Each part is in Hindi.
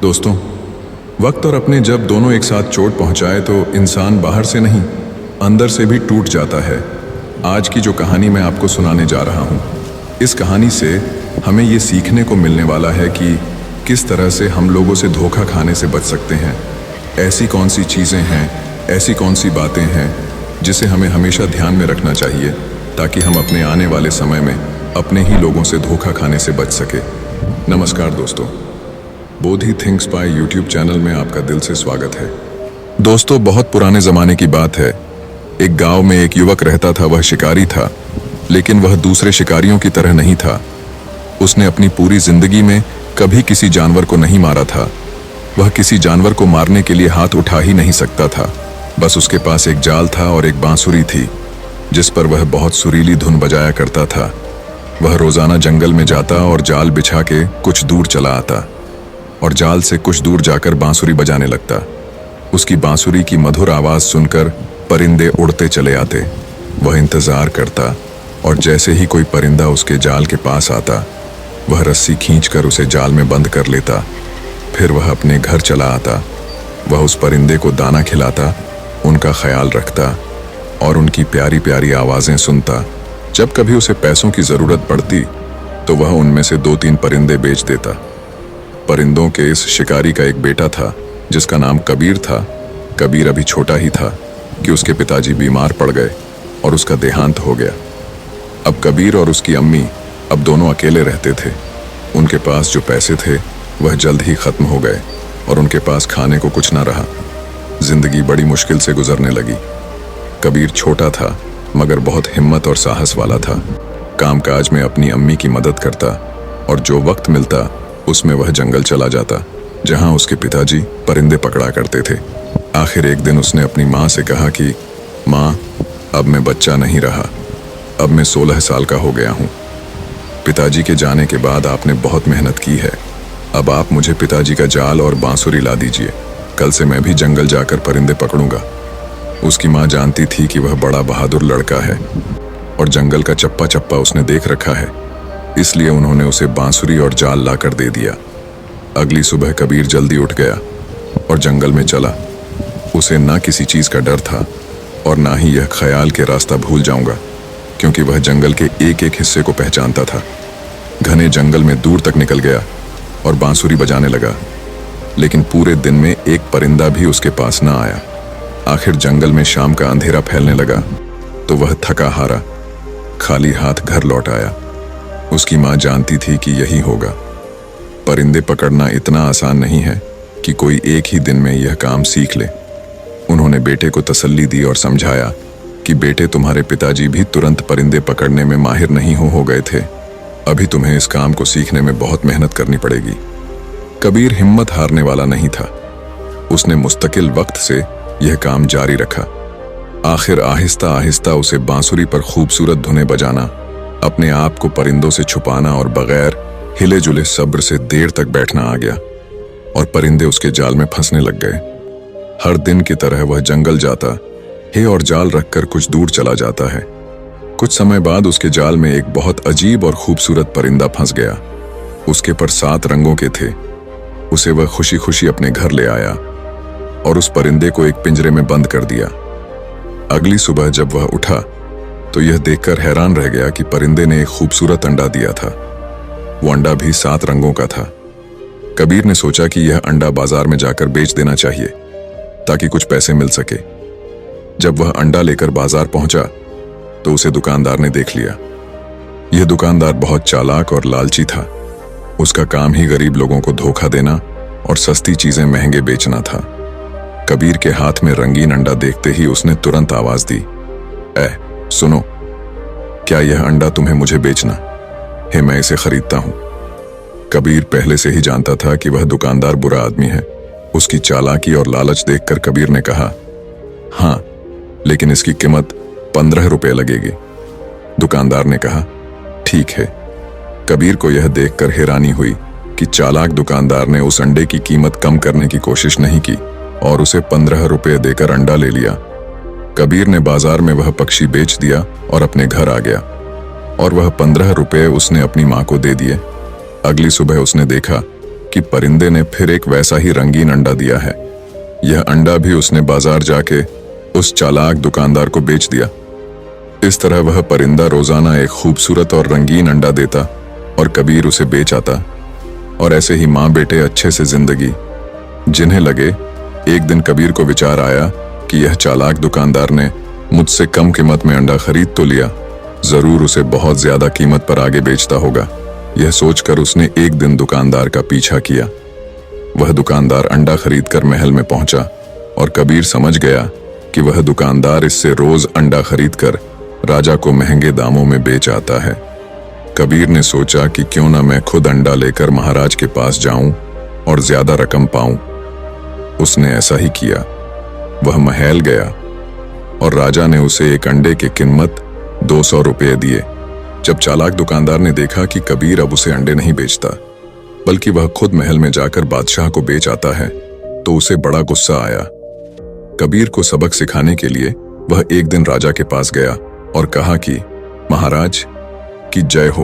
दोस्तों, वक्त और अपने जब दोनों एक साथ चोट पहुंचाए तो इंसान बाहर से नहीं, अंदर से भी टूट जाता है। आज की जो कहानी मैं आपको सुनाने जा रहा हूं, इस कहानी से हमें ये सीखने को मिलने वाला है कि किस तरह से हम लोगों से धोखा खाने से बच सकते हैं। ऐसी कौन सी चीज़ें हैं, ऐसी कौन सी बातें हैं जिसे हमें हमेशा ध्यान में रखना चाहिए ताकि हम अपने आने वाले समय में अपने ही लोगों से धोखा खाने से बच सके। नमस्कार दोस्तों, Bodhi thinks by YouTube channel में आपका दिल से स्वागत है। दोस्तों, बहुत पुराने ज़माने की बात है। एक गांव में एक युवक रहता था। वह शिकारी था, लेकिन वह दूसरे शिकारियों की तरह नहीं था। उसने अपनी पूरी जिंदगी में कभी किसी जानवर को नहीं मारा था। वह किसी जानवर को मारने के लिए हाथ उठा ही नहीं सकता था। बस उसके पास एक जाल था और एक बांसुरी थी जिस पर वह बहुत सुरीली धुन बजाया करता था। वह रोजाना जंगल में जाता और जाल बिछा के कुछ दूर चला आता और जाल से कुछ दूर जाकर बांसुरी बजाने लगता। उसकी बांसुरी की मधुर आवाज सुनकर परिंदे उड़ते चले आते। वह इंतजार करता और जैसे ही कोई परिंदा उसके जाल के पास आता, वह रस्सी खींचकर उसे जाल में बंद कर लेता। फिर वह अपने घर चला आता। वह उस परिंदे को दाना खिलाता, उनका ख्याल रखता और उनकी प्यारी प्यारी आवाज़ें सुनता। जब कभी उसे पैसों की ज़रूरत पड़ती तो वह उनमें से 2-3 परिंदे बेच देता। परिंदों के इस शिकारी का एक बेटा था जिसका नाम कबीर था। कबीर अभी छोटा ही था कि उसके पिताजी बीमार पड़ गए और उसका देहांत हो गया। अब कबीर और उसकी अम्मी अब दोनों अकेले रहते थे। उनके पास जो पैसे थे वह जल्द ही ख़त्म हो गए और उनके पास खाने को कुछ ना रहा। जिंदगी बड़ी मुश्किल से गुजरने लगी। कबीर छोटा था मगर बहुत हिम्मत और साहस वाला था। कामकाज में अपनी अम्मी की मदद करता और जो वक्त मिलता उसमें वह जंगल चला जाता जहां उसके पिताजी परिंदे पकड़ा करते थे। आखिर एक दिन उसने अपनी माँ से कहा कि माँ, अब मैं बच्चा नहीं रहा। अब मैं 16 साल का हो गया हूँ। पिताजी के जाने के बाद आपने बहुत मेहनत की है। अब आप मुझे पिताजी का जाल और बांसुरी ला दीजिए। कल से मैं भी जंगल जाकर परिंदे पकड़ूंगा। उसकी माँ जानती थी कि वह बड़ा बहादुर लड़का है और जंगल का चप्पा चप्पा उसने देख रखा है, इसलिए उन्होंने उसे बांसुरी और जाल लाकर दे दिया। अगली सुबह कबीर जल्दी उठ गया और जंगल में चला। उसे ना किसी चीज़ का डर था और ना ही यह ख्याल के रास्ता भूल जाऊंगा, क्योंकि वह जंगल के एक एक हिस्से को पहचानता था। घने जंगल में दूर तक निकल गया और बांसुरी बजाने लगा, लेकिन पूरे दिन में एक परिंदा भी उसके पास ना आया। आखिर जंगल में शाम का अंधेरा फैलने लगा तो वह थका हारा खाली हाथ घर लौट आया। उसकी माँ जानती थी कि यही होगा। परिंदे पकड़ना इतना आसान नहीं है कि कोई एक ही दिन में यह काम सीख ले। उन्होंने बेटे को तसल्ली दी और समझाया कि बेटे, तुम्हारे पिताजी भी तुरंत परिंदे पकड़ने में माहिर नहीं हो गए थे। अभी तुम्हें इस काम को सीखने में बहुत मेहनत करनी पड़ेगी। कबीर हिम्मत हारने वाला नहीं था। उसने मुस्तकिल वक्त से यह काम जारी रखा। आखिर आहिस्ता आहिस्ता उसे बांसुरी पर खूबसूरत धुनें बजाना, अपने आप को परिंदों से छुपाना और बगैर हिले जुले सब्र से देर तक बैठना आ गया और परिंदे उसके जाल में फंसने लग गए। हर दिन की तरह वह जंगल जाता है और जाल रखकर कुछ दूर चला जाता है। कुछ समय बाद उसके जाल में एक बहुत अजीब और खूबसूरत परिंदा फंस गया। उसके पर 7 रंगों के थे। उसे वह खुशी खुशी अपने घर ले आया और उस परिंदे को एक पिंजरे में बंद कर दिया। अगली सुबह जब वह उठा तो यह देखकर हैरान रह गया कि परिंदे ने एक खूबसूरत अंडा दिया था। वो अंडा भी 7 रंगों का था। कबीर ने सोचा कि यह अंडा बाजार में जाकर बेच देना चाहिए ताकि कुछ पैसे मिल सके। जब वह अंडा लेकर बाजार पहुंचा तो उसे दुकानदार ने देख लिया। यह दुकानदार बहुत चालाक और लालची था। उसका काम ही गरीब लोगों को धोखा देना और सस्ती चीजें महंगे बेचना था। कबीर के हाथ में रंगीन अंडा देखते ही उसने तुरंत आवाज दी, सुनो, क्या यह अंडा तुम्हें मुझे बेचना है? मैं इसे खरीदता हूं। कबीर पहले से ही जानता था कि वह दुकानदार बुरा आदमी है। उसकी चालाकी और लालच देखकर कबीर ने कहा, हाँ, लेकिन इसकी कीमत 15 रुपए लगेगी। दुकानदार ने कहा, ठीक है। कबीर को यह देखकर हैरानी हुई कि चालाक दुकानदार ने उस अंडे की कीमत कम करने की कोशिश नहीं की और उसे 15 रुपए देकर अंडा ले लिया। कबीर ने बाजार में वह पक्षी बेच दिया और अपने घर आ गया और वह 15 रुपए उसने अपनी माँ को दे दिए। अगली सुबह उसने देखा कि परिंदे ने फिर एक वैसा ही रंगीन अंडा दिया है। यह अंडा भी उसने बाजार जाके उस चालाक दुकानदार को बेच दिया। इस तरह वह परिंदा रोजाना एक खूबसूरत और रंगीन अंडा देता और कबीर उसे बेच आता। और ऐसे ही माँ बेटे अच्छे से जिंदगी जिन्हें लगे। एक दिन कबीर को विचार आया कि यह चालाक दुकानदार ने मुझसे कम कीमत में अंडा खरीद तो लिया, जरूर उसे बहुत ज्यादा कीमत पर आगे बेचता होगा। यह सोचकर उसने एक दिन दुकानदार का पीछा किया। वह दुकानदार अंडा खरीदकर महल में पहुंचा और कबीर समझ गया कि वह दुकानदार इससे रोज अंडा खरीदकर राजा को महंगे दामों में बेच आता है। कबीर ने सोचा कि क्यों ना मैं खुद अंडा लेकर महाराज के पास जाऊं और ज्यादा रकम पाऊं। उसने ऐसा ही किया। वह महल गया और राजा ने उसे एक अंडे की कीमत 200 रुपये दिए। जब चालाक दुकानदार ने देखा कि कबीर अब उसे अंडे नहीं बेचता बल्कि वह खुद महल में जाकर बादशाह को बेच आता है, तो उसे बड़ा गुस्सा आया। कबीर को सबक सिखाने के लिए वह एक दिन राजा के पास गया और कहा कि महाराज की जय हो,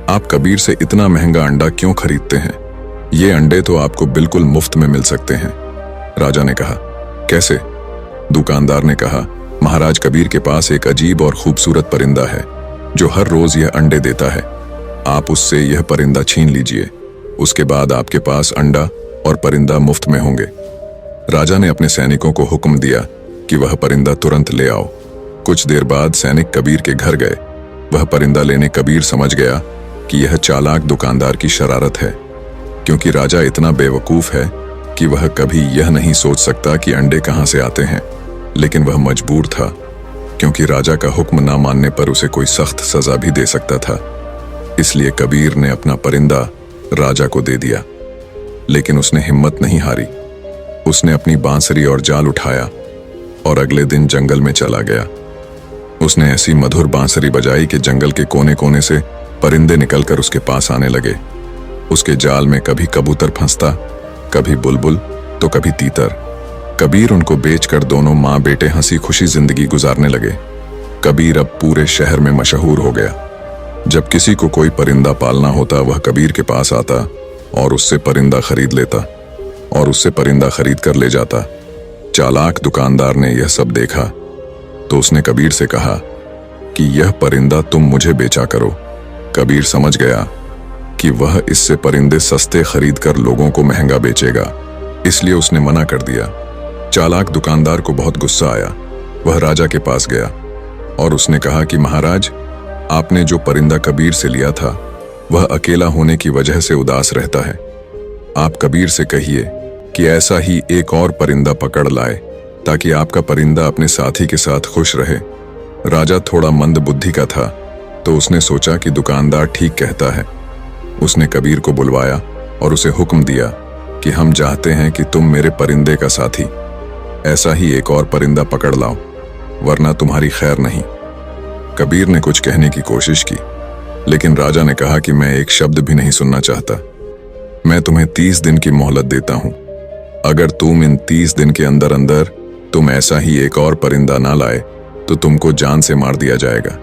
आप कबीर से इतना महंगा अंडा क्यों खरीदते हैं? ये अंडे तो आपको बिल्कुल मुफ्त में मिल सकते हैं। राजा ने कहा, कैसे? दुकानदार ने कहा, महाराज कबीर के पास एक अजीब और खूबसूरत परिंदा है जो हर रोज यह अंडे देता है। आप उससे यह परिंदा छीन लीजिए, उसके बाद आपके पास अंडा और परिंदा मुफ्त में होंगे। राजा ने अपने सैनिकों को हुक्म दिया कि वह परिंदा तुरंत ले आओ। कुछ देर बाद सैनिक कबीर के घर गए। वह परिंदा लेने कबीर समझ गया कि यह चालाक दुकानदार की शरारत है, क्योंकि राजा इतना बेवकूफ है कि वह कभी यह नहीं सोच सकता कि अंडे कहां से आते हैं। लेकिन वह मजबूर था, क्योंकि राजा का हुक्म ना मानने पर उसे कोई सख्त सजा भी दे सकता था। इसलिए कबीर ने अपना परिंदा राजा को दे दिया। लेकिन उसने हिम्मत नहीं हारी। उसने अपनी बांसुरी और जाल उठाया और अगले दिन जंगल में चला गया। उसने ऐसी मधुर बांसुरी बजाई कि जंगल के कोने कोने से परिंदे निकलकर उसके पास आने लगे। उसके जाल में कभी कबूतर फंसता, कभी बुलबुल तो कभी तीतर। कबीर उनको बेचकर दोनों माँ बेटे हंसी खुशी जिंदगी गुजारने लगे। कबीर अब पूरे शहर में मशहूर हो गया। जब किसी को कोई परिंदा पालना होता वह कबीर के पास आता और उससे परिंदा खरीद लेता और उससे परिंदा खरीद कर ले जाता। चालाक दुकानदार ने यह सब देखा तो उसने कबीर से कहा कि यह परिंदा तुम मुझे बेचा करो। कबीर समझ गया कि वह इससे परिंदे सस्ते खरीद कर लोगों को महंगा बेचेगा, इसलिए उसने मना कर दिया। चालाक दुकानदार को बहुत गुस्सा आया। वह राजा के पास गया और उसने कहा कि महाराज, आपने जो परिंदा कबीर से लिया था वह अकेला होने की वजह से उदास रहता है। आप कबीर से कहिए कि ऐसा ही एक और परिंदा पकड़ लाए ताकि आपका परिंदा अपने साथी के साथ खुश रहे। राजा थोड़ा मंद बुद्धि का था तो उसने सोचा कि दुकानदार ठीक कहता है। उसने कबीर को बुलवाया और उसे हुक्म दिया कि हम चाहते हैं कि तुम मेरे परिंदे का साथी ऐसा ही एक और परिंदा पकड़ लाओ, वरना तुम्हारी खैर नहीं। कबीर ने कुछ कहने की कोशिश की, लेकिन राजा ने कहा कि मैं एक शब्द भी नहीं सुनना चाहता। मैं तुम्हें 30 दिन की मोहलत देता हूं। अगर तुम इन 30 दिन के अंदर अंदर तुम ऐसा ही एक और परिंदा ना लाए तो तुमको जान से मार दिया जाएगा।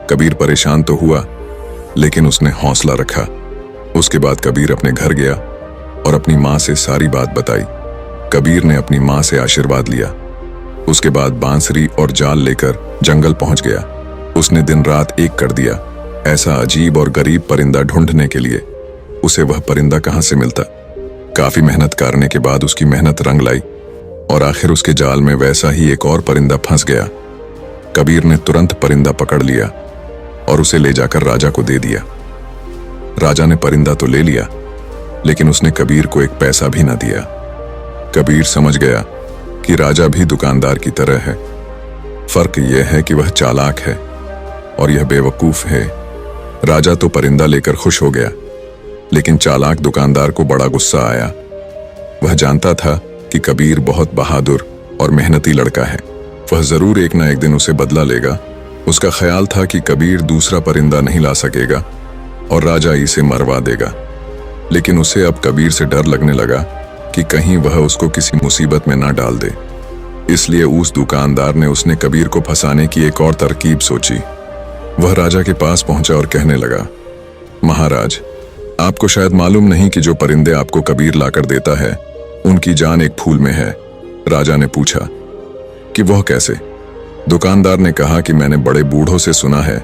कबीर परेशान तो हुआ, लेकिन उसने हौसला रखा। उसके बाद कबीर अपने घर गया और अपनी माँ से सारी बात बताई। कबीर ने अपनी माँ से आशीर्वाद लिया। उसके बाद बांसुरी और जाल लेकर जंगल पहुंच गया। उसने दिन रात एक कर दिया ऐसा अजीब और गरीब परिंदा ढूंढने के लिए। उसे वह परिंदा कहां से मिलता? काफी मेहनत करने के बाद उसकी मेहनत रंग लाई और आखिर उसके जाल में वैसा ही एक और परिंदा फंस गया। कबीर ने तुरंत परिंदा पकड़ लिया और उसे ले जाकर राजा को दे दिया। राजा ने परिंदा तो ले लिया, लेकिन उसने कबीर को एक पैसा भी न दिया। कबीर समझ गया कि राजा भी दुकानदार की तरह है। फर्क यह है कि वह चालाक है और यह बेवकूफ है। राजा तो परिंदा लेकर खुश हो गया, लेकिन चालाक दुकानदार को बड़ा गुस्सा आया। वह जानता था कि कबीर बहुत बहादुर और मेहनती लड़का है। वह जरूर एक ना एक दिन उसे बदला लेगा। उसका ख्याल था कि कबीर दूसरा परिंदा नहीं ला सकेगा और राजा इसे मरवा देगा। लेकिन उसे अब कबीर से डर लगने लगा कि कहीं वह उसको किसी मुसीबत में ना डाल दे। इसलिए उस दुकानदार ने उसने कबीर को फंसाने की एक और तरकीब सोची। वह राजा के पास पहुंचा और कहने लगा, महाराज, आपको शायद मालूम नहीं कि जो परिंदे आपको कबीर लाकर देता है उनकी जान एक फूल में है। राजा ने पूछा कि वह कैसे? दुकानदार ने कहा कि मैंने बड़े बूढ़ों से सुना है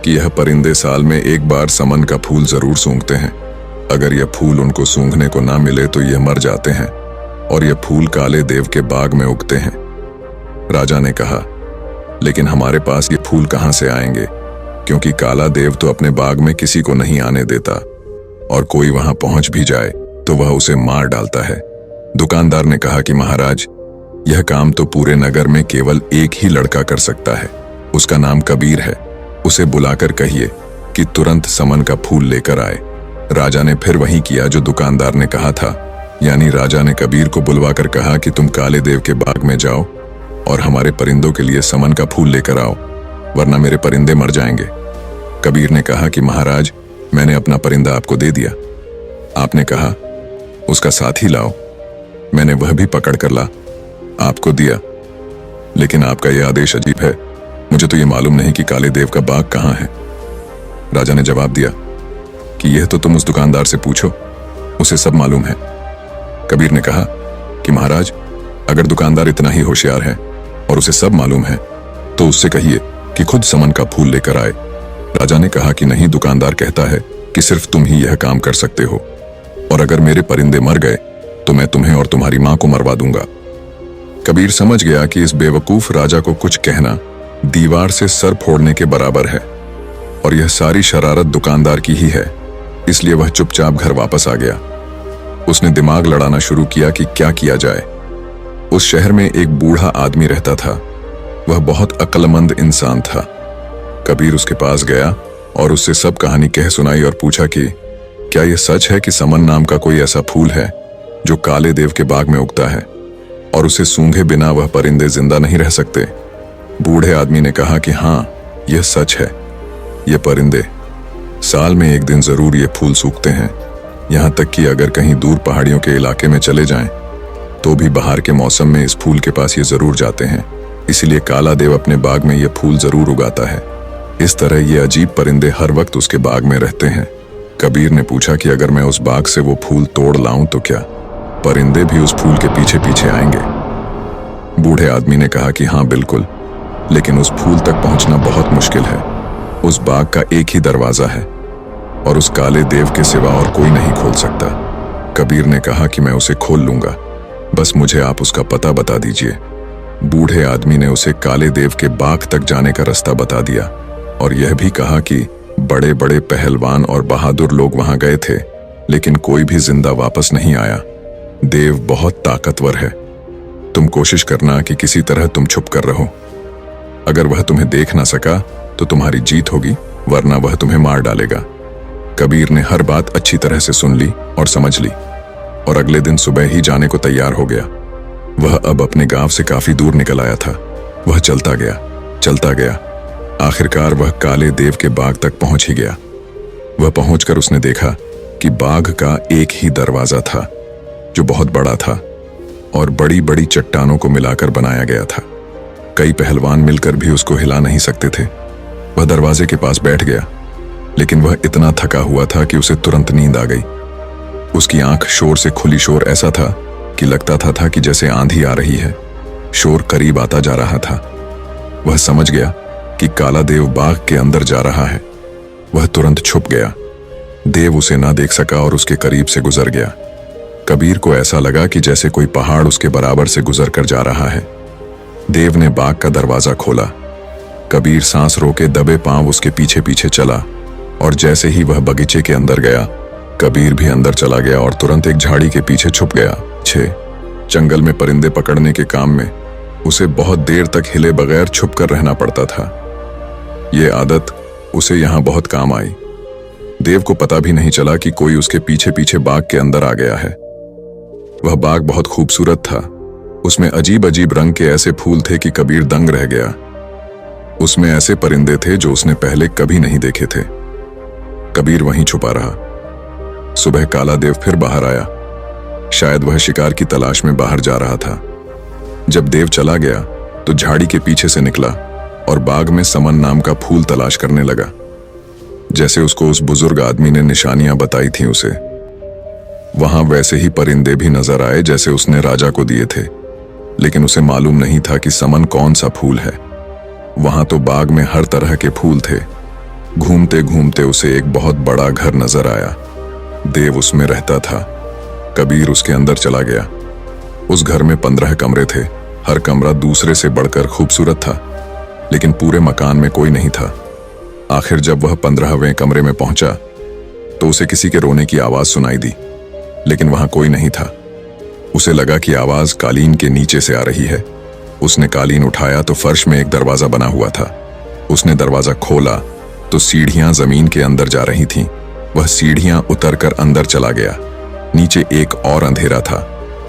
कि यह परिंदे साल में एक बार समन का फूल जरूर सूंघते हैं। अगर यह फूल उनको सूंघने को ना मिले तो यह मर जाते हैं और यह फूल काले देव के बाग में उगते हैं। राजा ने कहा, लेकिन हमारे पास ये फूल कहां से आएंगे, क्योंकि काला देव तो अपने बाग में किसी को नहीं आने देता और कोई वहां पहुंच भी जाए तो वह उसे मार डालता है। दुकानदार ने कहा कि महाराज, यह काम तो पूरे नगर में केवल एक ही लड़का कर सकता है। उसका नाम कबीर है। उसे बुलाकर कहिए कि तुरंत समन का फूल लेकर आए। राजा ने फिर वही किया जो दुकानदार ने कहा था, यानी राजा ने कबीर को बुलवाकर कहा कि तुम काले देव के बाग में जाओ और हमारे परिंदों के लिए समन का फूल लेकर आओ, वरना मेरे परिंदे मर जाएंगे। कबीर ने कहा कि महाराज, मैंने अपना परिंदा आपको दे दिया। आपने कहा उसका साथी लाओ, मैंने वह भी पकड़ कर ला आपको दिया, लेकिन आपका यह आदेश अजीब है। मुझे तो यह मालूम नहीं कि काले देव का बाग कहाँ है। राजा ने जवाब दिया कि यह तो तुम उस दुकानदार से पूछो, उसे सब मालूम है। कबीर ने कहा कि महाराज, अगर दुकानदार इतना ही होशियार है और उसे सब मालूम है तो उससे कहिए कि खुद समन का फूल लेकर आए। राजा ने कहा कि नहीं, दुकानदार कहता है कि सिर्फ तुम ही यह काम कर सकते हो, और अगर मेरे परिंदे मर गए तो मैं तुम्हें और तुम्हारी मां को मरवा दूंगा। कबीर समझ गया कि इस बेवकूफ राजा को कुछ कहना दीवार से सर फोड़ने के बराबर है और यह सारी शरारत दुकानदार की ही है, इसलिए वह चुपचाप घर वापस आ गया। उसने दिमाग लड़ाना शुरू किया कि क्या किया जाए। उस शहर में एक बूढ़ा आदमी रहता था। वह बहुत अक्लमंद इंसान था। कबीर उसके पास गया और उससे सब कहानी कह सुनाई और पूछा कि क्या यह सच है कि समन नाम का कोई ऐसा फूल है जो काले देव के बाग में उगता है और उसे सूंघे बिना वह परिंदे जिंदा नहीं रह सकते? बूढ़े आदमी ने कहा कि हाँ, यह सच है। ये परिंदे साल में एक दिन जरूर ये फूल सूखते हैं। यहाँ तक कि अगर कहीं दूर पहाड़ियों के इलाके में चले जाएं, तो भी बाहर के मौसम में इस फूल के पास ये जरूर जाते हैं। इसलिए काला देव अपने बाग में ये फूल जरूर उगाता है। इस तरह ये अजीब परिंदे हर वक्त उसके बाग में रहते हैं। कबीर ने पूछा कि अगर मैं उस बाग से वो फूल तोड़ लाऊं तो क्या परिंदे भी उस फूल के पीछे पीछे आएंगे? बूढ़े आदमी ने कहा कि हाँ बिल्कुल, लेकिन उस फूल तक पहुंचना बहुत मुश्किल है। उस बाग का एक ही दरवाजा है और उस काले देव के सिवा और कोई नहीं खोल सकता। कबीर ने कहा कि मैं उसे खोल लूंगा, बस मुझे आप उसका पता बता दीजिए। बूढ़े आदमी ने उसे काले देव के बाग तक जाने का रास्ता बता दिया और यह भी कहा कि बड़े बड़े पहलवान और बहादुर लोग वहां गए थे, लेकिन कोई भी जिंदा वापस नहीं आया। देव बहुत ताकतवर है। तुम कोशिश करना कि किसी तरह तुम छुप कर रहो। अगर वह तुम्हें देख ना सका तो तुम्हारी जीत होगी, वरना वह तुम्हें मार डालेगा। कबीर ने हर बात अच्छी तरह से सुन ली और समझ ली और अगले दिन सुबह ही जाने को तैयार हो गया। वह अब अपने गांव से काफी दूर निकल आया था। वह चलता गया। आखिरकार वह काले देव के बाग तक पहुंच ही गया। वह पहुंचकर उसने देखा कि बाग का एक ही दरवाजा था जो बहुत बड़ा था और बड़ी बड़ी चट्टानों को मिलाकर बनाया गया था। कई पहलवान मिलकर भी उसको हिला नहीं सकते थे। वह दरवाजे के पास बैठ गया, लेकिन वह इतना थका हुआ था कि उसे तुरंत नींद आ गई। उसकी आंख शोर से खुली। शोर ऐसा था कि लगता था कि जैसे आंधी आ रही है। शोर करीब आता जा रहा था। वह समझ गया कि काला देव बाग के अंदर जा रहा है। वह तुरंत छुप गया। देव उसे ना देख सका और उसके करीब से गुजर गया। कबीर को ऐसा लगा कि जैसे कोई पहाड़ उसके बराबर से गुजर कर जा रहा है। देव ने बाग का दरवाजा खोला। कबीर सांस रोके दबे पांव उसके पीछे पीछे चला और जैसे ही वह बगीचे के अंदर गया, कबीर भी अंदर चला गया और तुरंत एक झाड़ी के पीछे छुप गया। जंगल में परिंदे पकड़ने के काम में उसे बहुत देर तक हिले बगैर छुप कर रहना पड़ता था। ये आदत उसे यहां बहुत काम आई। देव को पता भी नहीं चला कि कोई उसके पीछे पीछे बाग के अंदर आ गया है। वह बाग बहुत खूबसूरत था। उसमें अजीब अजीब रंग के ऐसे फूल थे कि कबीर दंग रह गया। उसमें ऐसे परिंदे थे जो उसने पहले कभी नहीं देखे थे। कबीर वहीं छुपा रहा। सुबह काला देव फिर बाहर आया। शायद वह शिकार की तलाश में बाहर जा रहा था। जब देव चला गया तो झाड़ी के पीछे से निकला और बाग में समन नाम का फूल तलाश करने लगा। जैसे उसको उस बुजुर्ग आदमी ने निशानियां बताई थी उसे। वहां वैसे ही परिंदे भी नजर आए जैसे उसने राजा को दिए थे, लेकिन उसे मालूम नहीं था कि समन कौन सा फूल है। वहां तो बाग में हर तरह के फूल थे। घूमते घूमते उसे एक बहुत बड़ा घर नजर आया। देव उसमें रहता था। कबीर उसके अंदर चला गया। उस घर में 15 कमरे थे। हर कमरा दूसरे से बढ़कर खूबसूरत था, लेकिन पूरे मकान में कोई नहीं था। आखिर जब वह 15वें कमरे में पहुंचा तो उसे किसी के रोने की आवाज सुनाई दी, लेकिन वहां कोई नहीं था। उसे लगा कि आवाज कालीन के नीचे से आ रही है। उसने कालीन उठाया तो फर्श में एक दरवाजा बना हुआ था। उसने दरवाजा खोला तो सीढ़ियां जमीन के अंदर जा रही थीं। वह सीढ़ियां उतरकर अंदर चला गया। नीचे एक और अंधेरा था।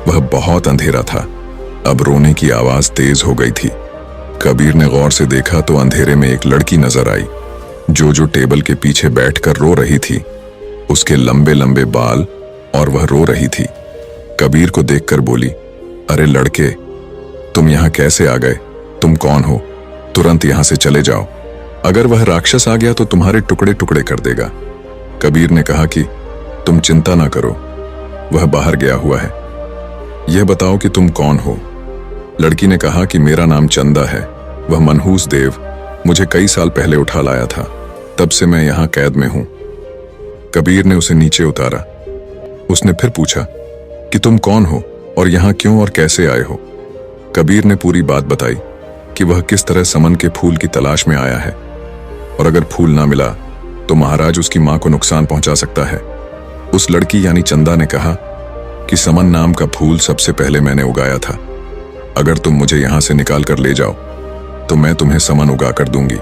वह बहुत अंधेरा था। अब रोने की आवाज तेज हो गई थी। कबीर ने गौर से देखा तो अंधेरे में एक लड़की नजर आई, जो टेबल के पीछे बैठकर रो रही थी। उसके लंबे लंबे बाल और वह रो रही थी। कबीर को देखकर बोली, अरे लड़के, तुम यहाँ कैसे आ गए? तुम कौन हो? तुरंत यहाँ से चले जाओ। अगर वह राक्षस आ गया तो तुम्हारे टुकड़े टुकड़े कर देगा। कबीर ने कहा कि तुम चिंता ना करो, वह बाहर गया हुआ है। यह बताओ कि तुम कौन हो? लड़की ने कहा कि मेरा नाम चंदा है। वह मनहूस देव मुझे कई साल पहले उठा लाया था, तब से मैं यहाँ कैद में हूं। कबीर ने उसे नीचे उतारा। उसने फिर पूछा कि तुम कौन हो और यहाँ क्यों और कैसे आए हो? कबीर ने पूरी बात बताई कि वह किस तरह समन के फूल की तलाश में आया है, और अगर फूल ना मिला तो महाराज उसकी मां को नुकसान पहुंचा सकता है। उस लड़की यानी चंदा ने कहा कि समन नाम का फूल सबसे पहले मैंने उगाया था। अगर तुम मुझे यहां से निकाल कर ले जाओ तो मैं तुम्हें समन उगा कर दूंगी।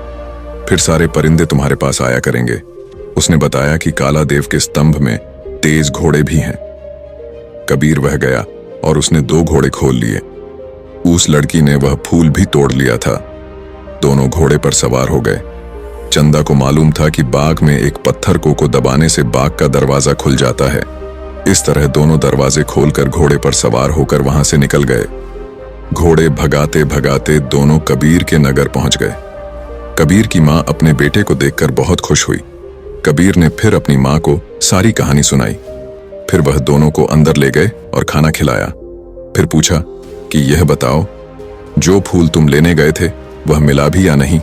फिर सारे परिंदे तुम्हारे पास आया करेंगे। उसने बताया कि काला देव के स्तंभ में तेज घोड़े भी हैं। कबीर वह गया और उसने 2 घोड़े खोल लिए। उस लड़की ने वह फूल भी तोड़ लिया था। दोनों घोड़े पर सवार हो गए। चंदा को मालूम था कि बाग में एक पत्थर को दबाने से बाग का दरवाजा खुल जाता है। इस तरह दोनों दरवाजे खोलकर घोड़े पर सवार होकर वहां से निकल गए। घोड़े भगाते भगाते दोनों कबीर के नगर पहुंच गए। कबीर की मां अपने बेटे को देखकर बहुत खुश हुई। कबीर ने फिर अपनी मां को सारी कहानी सुनाई। फिर वह दोनों को अंदर ले गए और खाना खिलाया। फिर पूछा कि यह बताओ, जो फूल तुम लेने गए थे वह मिला भी या नहीं?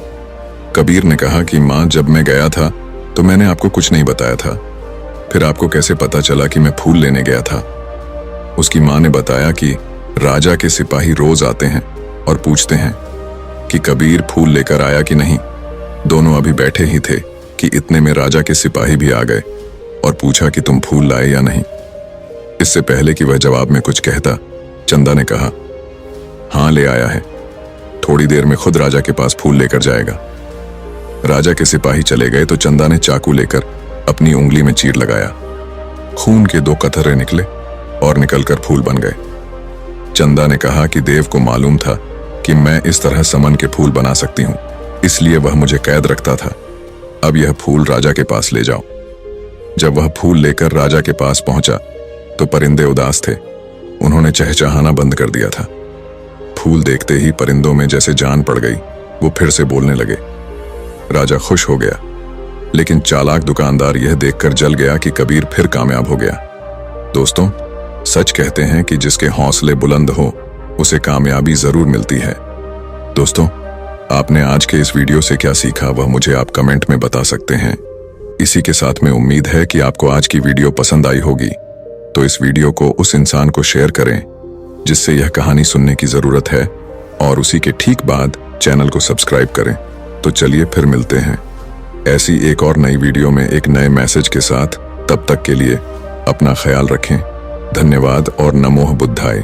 कबीर ने कहा कि मां, जब मैं गया था तो मैंने आपको कुछ नहीं बताया था। फिर आपको कैसे पता चला कि मैं फूल लेने गया था? उसकी मां ने बताया कि राजा के सिपाही रोज आते हैं और पूछते हैं कि कबीर फूल लेकर आया कि नहीं। दोनों अभी बैठे ही थे कि इतने में राजा के सिपाही भी आ गए और पूछा कि तुम फूल लाए या नहीं। इससे पहले कि वह जवाब में कुछ कहता, चंदा ने कहा, हाँ ले आया है। थोड़ी देर में खुद राजा के पास फूल लेकर जाएगा। राजा के सिपाही चले गए तो चंदा ने चाकू लेकर अपनी उंगली में चीर लगाया। खून के 2 कतरे निकले और निकलकर फूल बन गए। चंदा ने कहा कि देव को मालूम था कि मैं इस तरह समन के फूल बना सकती हूं, इसलिए वह मुझे कैद रखता था। अब यह फूल राजा के पास ले जाओ। जब वह फूल लेकर राजा के पास पहुंचा तो परिंदे उदास थे। उन्होंने चहचहाना बंद कर दिया था। फूल देखते ही परिंदों में जैसे जान पड़ गई। वो फिर से बोलने लगे। राजा खुश हो गया, लेकिन चालाक दुकानदार यह देखकर जल गया कि कबीर फिर कामयाब हो गया। दोस्तों, सच कहते हैं कि जिसके हौसले बुलंद हो उसे कामयाबी जरूर मिलती है। दोस्तों, आपने आज के इस वीडियो से क्या सीखा वह मुझे आप कमेंट में बता सकते हैं। इसी के साथ में उम्मीद है कि आपको आज की वीडियो पसंद आई होगी, तो इस वीडियो को उस इंसान को शेयर करें जिससे यह कहानी सुनने की जरूरत है, और उसी के ठीक बाद चैनल को सब्सक्राइब करें। तो चलिए फिर मिलते हैं ऐसी एक और नई वीडियो में एक नए मैसेज के साथ। तब तक के लिए अपना ख्याल रखें। धन्यवाद और नमो बुद्धाय।